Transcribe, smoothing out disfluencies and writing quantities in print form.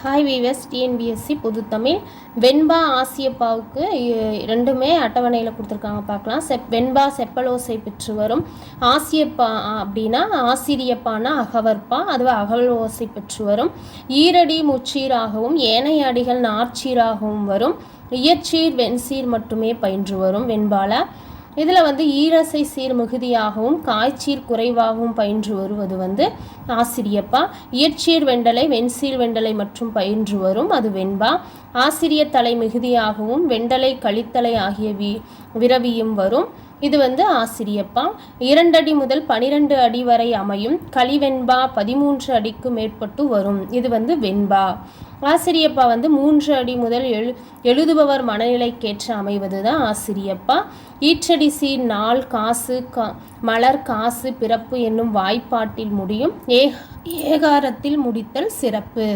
Hi viewers, TNPSC பொதுத்தமிழ் வெண்பா ஆசியப்பாவுக்கு ரெண்டுமே அட்டவணையில் கொடுத்துருக்காங்க. பார்க்கலாம். வெண்பா செப்பலோசை பெற்று வரும். ஆசியப்பா அப்படின்னா ஆசிரியப்பானா அகவற்பா, அதுவே அகல் ஓசை பெற்று வரும். ஈரடி முச்சீராகவும் ஏனைய அடிகள் நாற்சீராகவும் வரும். இயற்சீர் வெண்சீர் மட்டுமே பயின்று வரும் வெண்பால. இதில் ஈரசை சீர் மிகுதியாகவும் காய்ச்சீர் குறைவாகவும் பயின்று வருவது ஆசிரியப்பா. இயற்சீர் வெண்டலை வெண்சீர் வெண்டலை மற்றும் பயின்று வரும், அது வெண்பா. ஆசிரிய தலை மிகுதியாகவும் வெண்டலை கழித்தலை ஆகிய விரவியும் வரும், இது ஆசிரியப்பா. 2 அடி முதல் 12 அடி வரை அமையும் களிவெண்பா 13 அடிக்கு மேற்பட்டு வரும், இது வெண்பா. ஆசிரியப்பா 3 அடி முதல் எழுதுபவர் மனநிலைக்கேற்ற அமைவது தான் ஆசிரியப்பா. ஈற்றடி சீர் நாள் காசு மலர் காசு பிறப்பு என்னும் வாய்ப்பாட்டில் முடியும். ஏகாரத்தில் முடித்தல் சிறப்பு.